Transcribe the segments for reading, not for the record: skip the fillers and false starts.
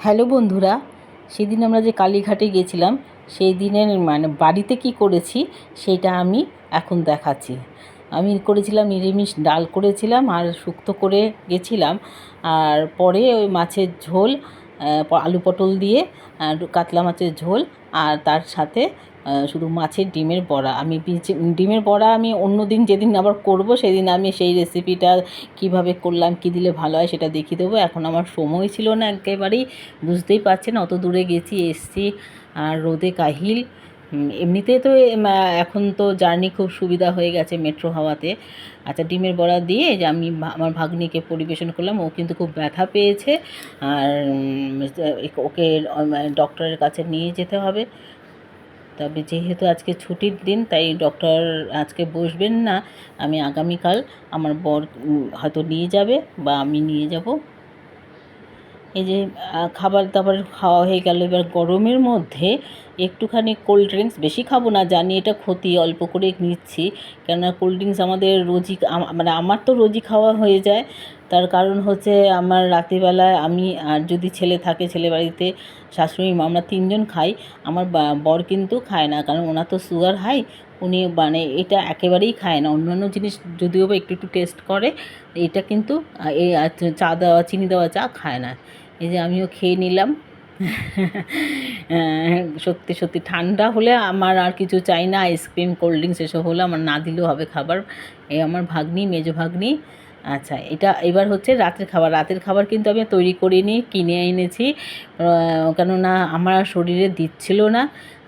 Hello বন্ধুরা, সেদিন আমরা যে কালীঘাটে গেছিলাম সেই দিনের বাড়িতে কি করেছি সেইটা আমি এখন দেখাচ্ছি। আমি করেছিলাম নিরামিষ ডাল করেছিলাম আর শুক্তো করে গেছিলাম। আর পরে ওই মাছের ঝোল, আলু পটল দিয়ে কাতলা মাছের ঝোল, আর তার সাথে শুধু মাছের ডিমের বড়া। ডিমের বড়া আমি অন্য দিন যেদিন আবার করব সেদিন আমি সেই রেসিপিটা কিভাবে করলাম, কি দিলে ভালো হয় সেটা দেখিয়ে দেবো। এখন আমার সময় ছিল না একেবারেই, বুঝতেই পারছেন অত দূরে গেছি এসছি আর রোদে কাহিল। এমনিতে তো এখন তো জার্নি খুব সুবিধা হয়ে গেছে মেট্রো হাওয়াতে। আচ্ছা, ডিমের বড়া দিয়ে যে আমি আমার ভাগ্নিকে পরিবেশন করলাম, ও কিন্তু খুব ব্যথা পেয়েছে। আর ওকে ডক্টরের কাছে নিয়ে যেতে হবে। তবে যেহেতু আজকে ছুটির দিন তাই ডক্টর আজকে বসবেন না। আমি আগামীকাল আমার বর হয়তো নিয়ে যাবে বা আমি নিয়ে যাব। এই যে খাবার দাবার খাওয়া হয়ে গেল। এবার গরমের মধ্যে একটুখানি কোল্ড ড্রিঙ্কস, বেশি খাবো না জানি এটা ক্ষতি, অল্প করে নিচ্ছি। কেননা কোল্ড ড্রিঙ্কস আমাদের রোজই আমার তো রোজই খাওয়া হয়ে যায়। তার কারণ হচ্ছে আমার রাত্রিবেলায় আমি আর যদি ছেলে থাকে, ছেলে বাড়িতে শাশুড়ি মা, আমরা তিনজন খাই। আমার বর কিন্তু খায় না, কারণ ওনার তো সুগার হাই। উনি এটা একেবারেই খায় না। অন্যান্য জিনিস যদিও বা একটু একটু টেস্ট করে, এটা কিন্তু এই চা দেওয়া, চিনি দেওয়া চা খায় না। এই যে আমিও খেয়ে নিলাম। সত্যি সত্যি ঠান্ডা হলে আমার আর কিছু চাই না, আইসক্রিম কোল্ড ড্রিঙ্কস এসব হলে আমার না দিলেও হবে খাবার। এই আমার ভাগ্নি, মেজো ভাগ্নি। আচ্ছা, এটা এবার হচ্ছে রাতের খাবার। রাতের খাবার কিন্তু আমি তৈরি করিনি, কিনে এনেছি, কেননা আমার শরীরে দিচ্ছিল না।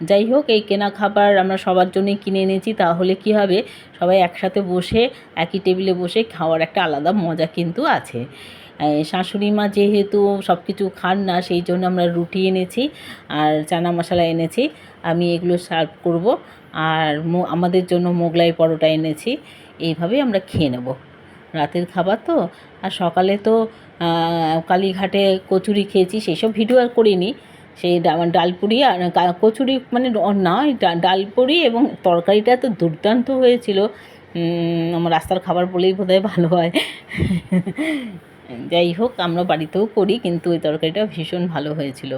যাই হোক, এই কেনা খাবার আমরা সবার জন্যই কিনে এনেছি। তাহলে কি হবে, সবাই একসাথে বসে একই টেবিলে বসে খাওয়ার একটা আলাদা মজা কিন্তু আছে। শাশুড়ি মা যেহেতু সব কিছু খান না, সেই জন্য আমরা রুটি এনেছি আর চানা মশলা এনেছি। আমি এগুলো সার্ভ করব। আর আমাদের জন্য মোগলাই পরোটা এনেছি। এইভাবেই আমরা খেয়ে নেব রাতের খাবার তো। আর সকালে তো কালীঘাটে কচুরি খেয়েছি, সেই সব ভিডিও আর করিনি। সেই ডালপুরি আর কচুরি না, ডালপুরি এবং তরকারিটা তো দুর্দান্ত হয়েছিল। আমার রাস্তার খাবার বলেই বোধহয় ভালো হয়। যাই হোক, আমরা বাড়িতেও করি, কিন্তু ওই তরকারিটা ভীষণ ভালো হয়েছিল।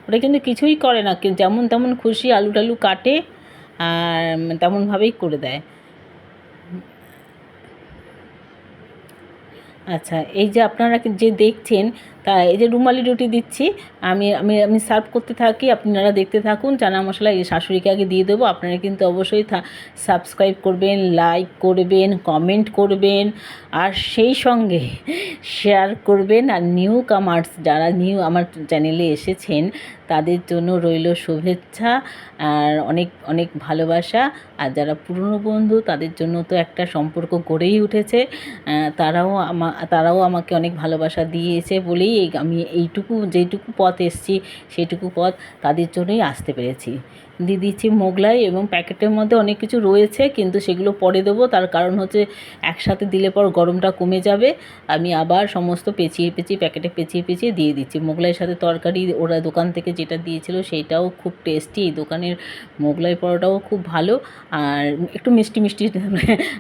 ওটা কিন্তু কিছুই করে না, যেমন তেমন খুশি আলু টালু কাটে আর তেমনভাবেই করে দেয়। আচ্ছা, এই যে আপনারা যে দেখছেন, তা এই যে রুমালি রুটি দিচ্ছি, আমি আমি আমি সার্ভ করতে থাকি, আপনারা দেখতে থাকুন। চানা মশলা এই শাশুড়িকে আগে দিয়ে দেবো। আপনারা কিন্তু অবশ্যই সাবস্ক্রাইব করবেন, লাইক করবেন, কমেন্ট করবেন, আর সেই সঙ্গে শেয়ার করবেন। আর নিউ কামার্স যারা আমার চ্যানেলে এসেছেন তাদের জন্য রইল শুভেচ্ছা আর অনেক অনেক ভালোবাসা। আর যারা পুরনো বন্ধু তাদের জন্য তো একটা সম্পর্ক গড়েই উঠেছে। তারাও আমাকে অনেক ভালোবাসা দিয়েছে বলেই আমি যেইটুকু পথ এসেছি সেইটুকু পথ তাদের জন্যই আসতে পেরেছি। দিয়ে দিচ্ছি মোগলাই, এবং প্যাকেটের মধ্যে অনেক কিছু রয়েছে কিন্তু সেগুলো পরে দেবো। তার কারণ হচ্ছে একসাথে দিলে পর গরমটা কমে যাবে। আমি আবার সমস্ত প্যাকেটে পেঁচিয়ে দিয়ে দিচ্ছি। মোগলাইয়ের সাথে তরকারি ওরা দোকান থেকে যেটা দিয়েছিল সেইটাও খুব টেস্টি। এই দোকানের মোগলাই পরোটাও খুব ভালো। আর একটু মিষ্টি মিষ্টি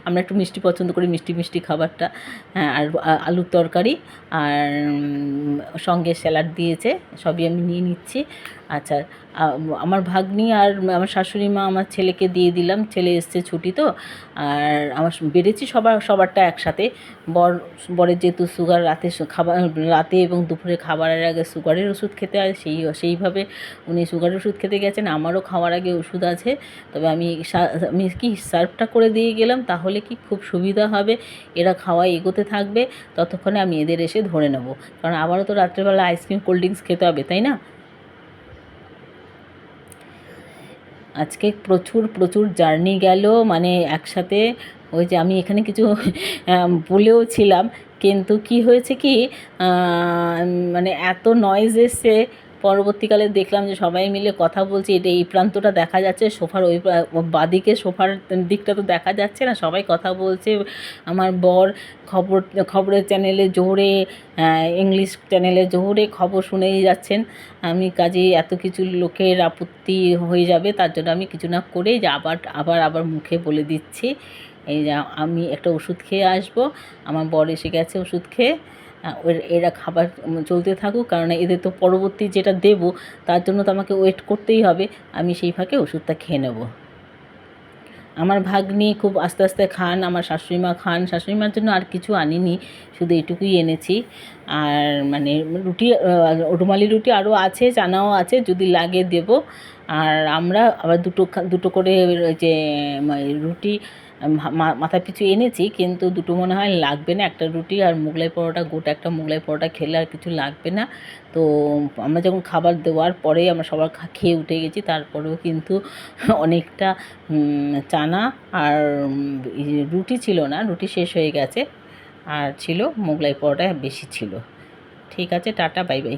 আমরা একটু মিষ্টি পছন্দ করি, মিষ্টি মিষ্টি খাবারটা। হ্যাঁ, আর আলুর তরকারি আর সঙ্গে স্যালাড দিয়েছে, সবই আমি নিয়ে নিচ্ছি। আচ্ছা, আমার ভাগ্নি আর আমার শাশুড়ি মা আমার ছেলেকে দিয়ে দিলাম। ছেলে এসছে ছুটি তো। আর আমার বেড়েছি সবারটা একসাথে। বরের যেহেতু সুগার, রাতে এবং দুপুরে খাবারের আগে সুগারের ওষুধ খেতে হয়, সেইভাবে উনি সুগারের ওষুধ খেতে গেছেন। আমারও খাওয়ার আগে ওষুধ আছে। তবে আমি কি সার্ভটা করে দিয়ে গেলাম, তাহলে কি খুব সুবিধা হবে। এরা খাওয়ায় এগোতে থাকবে, ততক্ষণে আমি এদের এসে ধরে নেব। কারণ আবারও তো রাত্রেবেলা আইসক্রিম কোল্ড ড্রিঙ্কস খেতে হবে, তাই না? আজকে প্রচুর প্রচুর জার্নি গেল, একসাথে। ওই যে আমি এখানে কিছু বলেও ছিলাম, কিন্তু কি হয়েছে কি, এত নয়েজ এসছে। পরবর্তীকালে দেখলাম যে সবাই মিলে কথা বলছে, এই প্রান্তটা দেখা যাচ্ছে, সোফার ওই বাদিকে সোফার দিকটা তো দেখা যাচ্ছে না, সবাই কথা বলছে। আমার বর খবরের চ্যানেলে জোরে, ইংলিশ চ্যানেলে জোরে খবর শুনেই যাচ্ছেন। আমি কাজেই এত কিছু লোকের আপত্তি হয়ে যাবে, তার জন্য আমি কিছু না করেই যে আবার মুখে বলে দিচ্ছি। এই যে আমি একটা ওষুধ খেয়ে আসবো, আমার বর এসে গেছে ওষুধ খেয়ে। এরা খাবার চলতে থাকুক, কারণ এদের তো পরবর্তী যেটা দেবো তার জন্য তো আমাকে ওয়েট করতেই হবে। আমি সেই ফাঁকে ওষুধটা খেয়ে নেব। আমার ভাগ্নি খুব আস্তে আস্তে খান, আমার শাশুড়ি মা খান। শাশুড়ি মার জন্য আর কিছু আনিনি, শুধু এটুকুই এনেছি। আর মানে রুটি, রুমালি রুটি আরও আছে, চানাও আছে, যদি লাগে দেবো। আর আমরা আবার দুটো করে ওই যে রুটি মাথা পিছু এনেছি, কিন্তু দুটো মনে হয় লাগবে না। একটা রুটি আর মোগলাই পরোটা, গোটা একটা মোগলাই পরোটা খেলে আর কিছু লাগবে না। তো আমরা যখন খাবার দেওয়ার পরেই আমরা সবার খেয়ে উঠে গেছি, তারপরেও কিন্তু অনেকটা চানা আর রুটি ছিল না, রুটি শেষ হয়ে গেছে, আর ছিল মোগলাই পরোটা বেশি ছিল। ঠিক আছে, টাটা, বাই বাই।